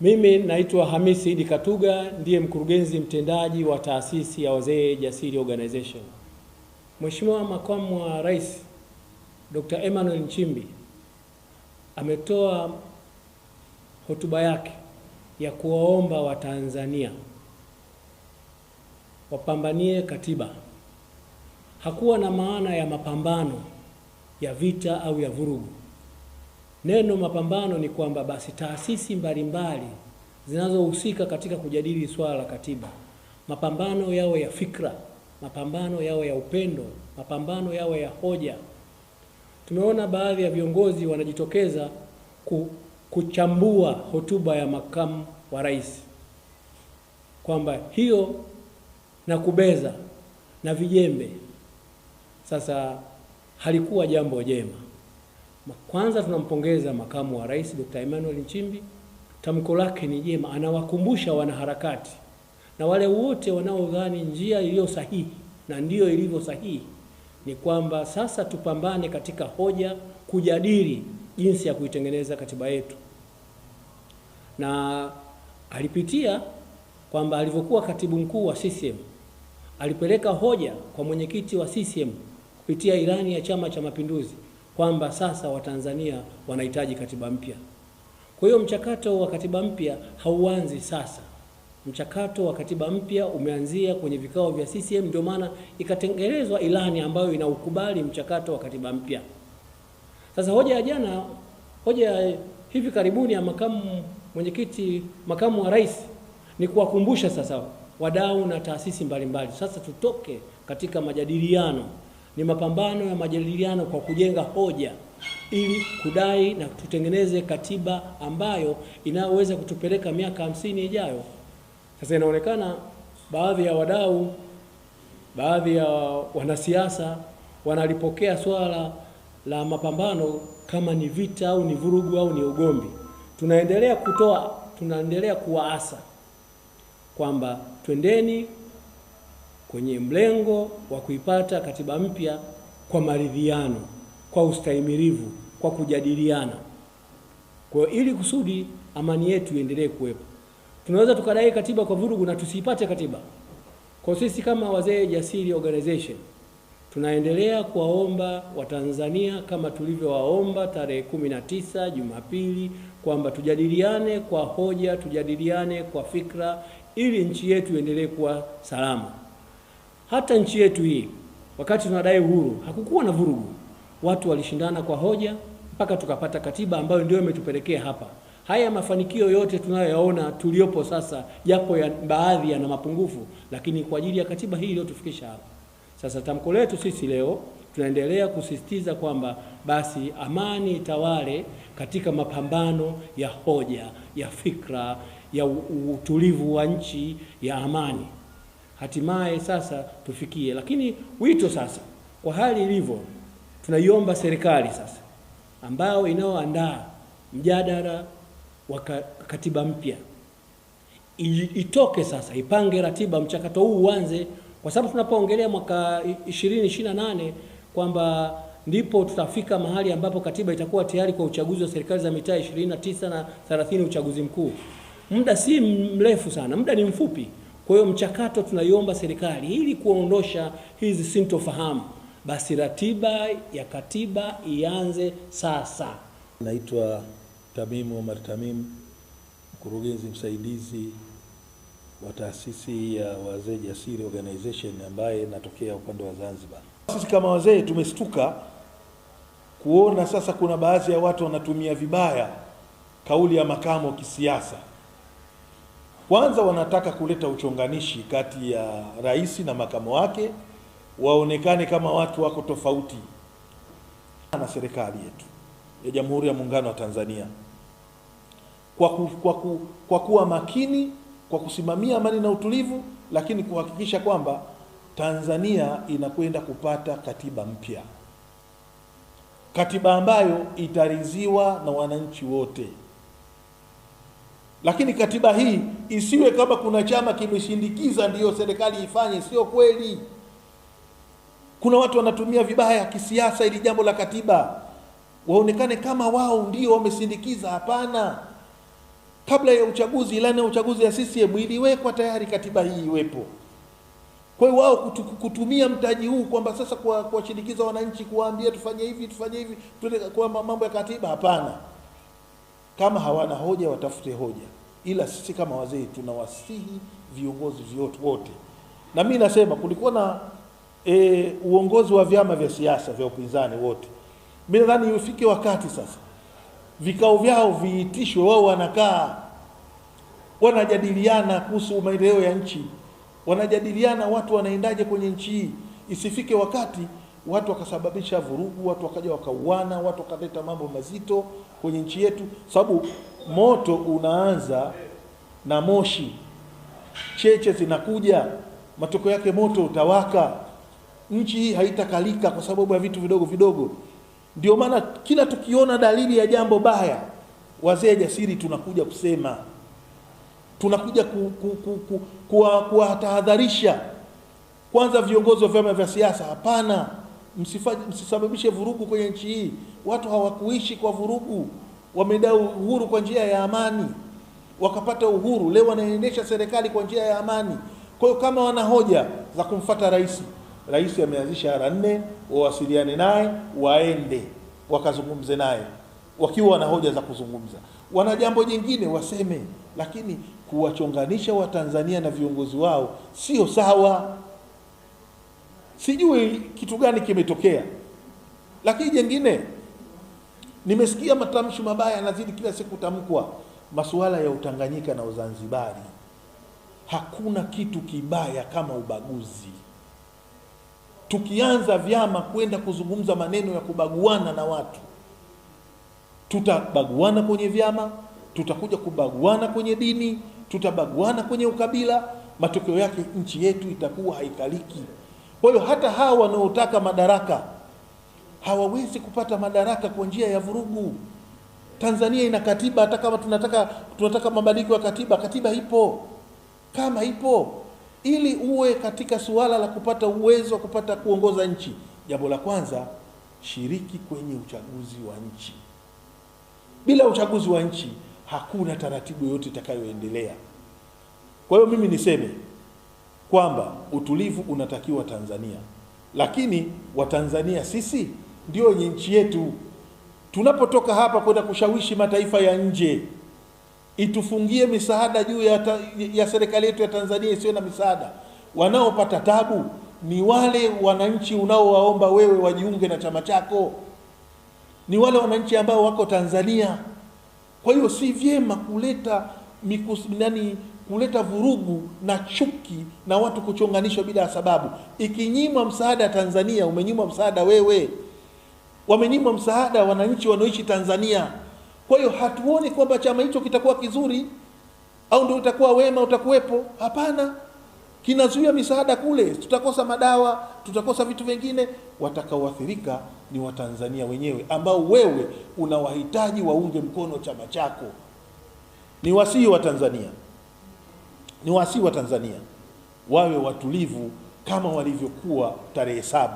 Mimi naitwa Hamisi Idi Katuga, ndiye mkurugenzi mtendaji wa taasisi ya Wazee Jasiri Organization. Mheshimiwa Makamu wa Rais Dr. Emmanuel Nchimbi ametoa hotuba yake ya kuwaomba Watanzania wapambanie katiba. Hakuwa na maana ya mapambano ya vita au ya vurugu. Neno mapambano ni kwamba basi taasisi mbalimbali zinazohusika katika kujadili swala la katiba, mapambano yao ya fikra, mapambano yao ya upendo, mapambano yao ya hoja. Tumeona baadhi ya viongozi wanajitokeza kuchambua hotuba ya makamu wa rais, kwamba hiyo na kubeza na vijembe. Sasa halikuwa jambo jema. Kwanza tunampongeza makamu wa rais Dr. Emmanuel Nchimbi, tamko lake ni jema, anawakumbusha wanaharakati na wale wote wanaodhani njia iliyo sahihi na ndiyo ilivyo sahihi ni kwamba sasa tupambane katika hoja, kujadili jinsi ya kuitengeneza katiba yetu. Na alipitia kwamba alivyokuwa katibu mkuu wa CCM alipeleka hoja kwa mwenyekiti wa CCM kupitia ilani ya Chama cha Mapinduzi kwamba sasa Watanzania wanahitaji katiba mpya. Kwa hiyo mchakato wa katiba mpya hauanzi sasa. Mchakato wa katiba mpya umeanzia kwenye vikao vya CCM, ndio maana ikatengenezwa ilani ambayo inaukubali mchakato wa katiba mpya. Sasa hoja ya hivi karibuni ya makamu wa rais ni kuwakumbusha sasa wadau na taasisi mbalimbali, sasa tutoke katika majadiliano. Ni mapambano ya majadiliano kwa kujenga hoja ili kudai na tutengeneze katiba ambayo inaweza kutupeleka miaka 50 ijayo. Sasa inaonekana baadhi ya wadau, baadhi ya wanasiasa wanalipokea swala la mapambano kama ni vita au ni vurugu au ni ugomvi. Tunaendelea kuwaasa kwamba twendeni kwenye mlengo wa kuipata katiba mpya kwa maridhiano, kwa ustahimilivu, kwa kujadiliana. Kwa ili kusudi amani yetu iendelee kuwepo. Tunaweza tukadai katiba kwa vurugu na tusipate katiba. Kwa sisi kama Wazee Jasiri Organization tunaendelea kuwaomba Watanzania kama tulivyowaomba tarehe 19 Jumapili kwamba tujadiliane kwa hoja, tujadiliane kwa fikra ili nchi yetu iendelee kuwa salama. Hata nchi yetu hii wakati tunadai uhuru hakukuwa na vurugu. Watu walishindana kwa hoja mpaka tukapata katiba ambayo ndio imetupelekea hapa. Haya mafanikio yote tunayoyaona tuliopo sasa, japo ya baadhi yana mapungufu, lakini kwa ajili ya katiba hii iliyotufikisha hapa. Sasa tamko letu sisi leo tunaendelea kusisitiza kwamba basi amani itawale katika mapambano ya hoja, ya fikra, ya utulivu wa nchi, ya amani. Hatimaye sasa tufikie. Lakini wito sasa kwa hali ilivyo, tunaiomba serikali sasa ambao inaoandaa mjadala wa katiba mpya itoke sasa, ipange ratiba, mchakato huu uanze, kwa sababu tunapoongelea mwaka 2028 kwamba ndipo tutafika mahali ambapo katiba itakuwa tayari kwa uchaguzi wa serikali za mitaa 29 na 30, uchaguzi mkuu. Muda si mrefu sana, muda ni mfupi. Kwa hiyo mchakato tunaiomba serikali ili kuondosha hizi sintofahamu, basi ratiba ya katiba ianze sasa. Naitwa Tamim Omar Tamim, mkurugenzi msaidizi wa taasisi ya Wazee Jasiri Organization ambaye natokea upande wa Zanzibar. Sisi kama wazee tumestuka kuona sasa kuna baadhi ya watu wanatumia vibaya kauli ya makamu wa kisiasa. Kwanza wanataka kuleta uchonganishi kati ya rais na makamu wake, waonekane kama watu wako tofauti na serikali yetu ya Jamhuri ya Muungano wa Tanzania. Kwa kuwa makini, kwa kusimamia amani na utulivu, lakini kuhakikisha kwamba Tanzania inakwenda kupata katiba mpya. Katiba ambayo itaridhiwa na wananchi wote. Lakini katiba hii isiwe kama kuna chama kimeshindikiza ndiyo serikali ifanye. Sio kweli. Kuna watu wanatumia vibaya kisiasa ili jambo la katiba, waonekane kama wao ndio wamesindikiza. Hapana. kabla ya uchaguzi, ilani ya uchaguzi ya CCM iliwekwa tayari, katiba hii iwepo. Kwa hiyo wao kutumia mtaji huu kwamba sasa kuwashinikiza wananchi, kuwaambia tufanye hivi kwa mambo ya katiba, hapana. Kama hawana hoja watafute hoja, ila sisi kama wazee tunawasihi viongozi wote, na mimi nasema kulikuwa na uongozi wa vyama vya siasa vya upinzani wote, mimi nadhani ufike wakati sasa vikao vyao viitishwe, wao wanakaa wanajadiliana kuhusu maendeleo ya nchi, wanajadiliana watu wanaendaje kwenye nchi hii. Isifike wakati watu wakasababisha vurugu, watu wakaja wakauana, watu wakaleta mambo mazito kwenye nchi yetu, sababu moto unaanza na moshi, cheche zinakuja, matokeo yake moto utawaka. Nchi hii haitakalika kwa sababu ya vitu vidogo vidogo. Ndio maana kila tukiona dalili ya jambo baya, wazee jasiri tunakuja kusema, tunakuja kuwatahadharisha. Kwanza viongozi wa vyama vya siasa, hapana, msisababishe vurugu kwenye nchi hii. Watu hawakuishi kwa vurugu, wamedai uhuru kwa njia ya amani, wakapata uhuru, leo wanaendesha serikali kwa njia ya amani. Kwa hiyo kama wana hoja za kumfuata rais ameanzisha R4, wawasiliane naye, waende wakazungumze naye wakiwa wana hoja za kuzungumza. Wana jambo jingine waseme, lakini kuwachonganisha Watanzania na viongozi wao sio sawa. Sijui kitu gani kimetokea. Lakini jingine, nimesikia matamshi mabaya yanazidi kila siku tamkwa, masuala ya Utanganyika na Uzanzibari. Hakuna kitu kibaya kama ubaguzi. Tukianza vyama kwenda kuzungumza maneno ya kubaguana na watu, tutabaguana kwenye vyama, tutakuja kubaguana kwenye dini, tutabaguana kwenye ukabila. Matokeo yake nchi yetu itakuwa haikaliki. Kwa hiyo hata hawa wanaotaka madaraka hawawezi kupata madaraka kwa njia ya vurugu. Tanzania ina katiba, hata kama tunataka mabadiliko ya katiba, katiba ipo. Kama ipo, ili uwe katika suala la kupata uwezo wa kupata kuongoza nchi, jambo la kwanza, shiriki kwenye uchaguzi wa nchi. Bila uchaguzi wa nchi hakuna taratibu yote itakayoendelea. Kwa hiyo mimi niseme kwamba utulivu unatakiwa Tanzania, lakini Watanzania sisi ndio wenye nchi yetu. Tunapotoka hapa kwenda kushawishi mataifa ya nje itufungie misaada juu ya serikali yetu ya Tanzania isiyo na misaada, wanaopata tabu ni wale wananchi unaowaomba wewe wajiunge na chama chako, ni wale wananchi ambao wako Tanzania. Kwa hiyo si vyema kuleta vurugu na chuki na watu kuchonganishwa bila sababu. Ikinyimwa msaada Tanzania, umenyimwa msaada wewe, wamenyimwa msaada wananchi wanaoishi Tanzania. Kwa hiyo hatuoni kwamba chama hicho kitakuwa kizuri au ndio utakuwa wema utakuwepo. Hapana, kinazuia misaada kule, tutakosa madawa, tutakosa vitu vingine. Watakaoathirika ni Watanzania wenyewe ambao wewe unawahitaji waunge mkono chama chako. Ni wasii wa Tanzania wawe watulivu kama walivyokuwa tarehe 7.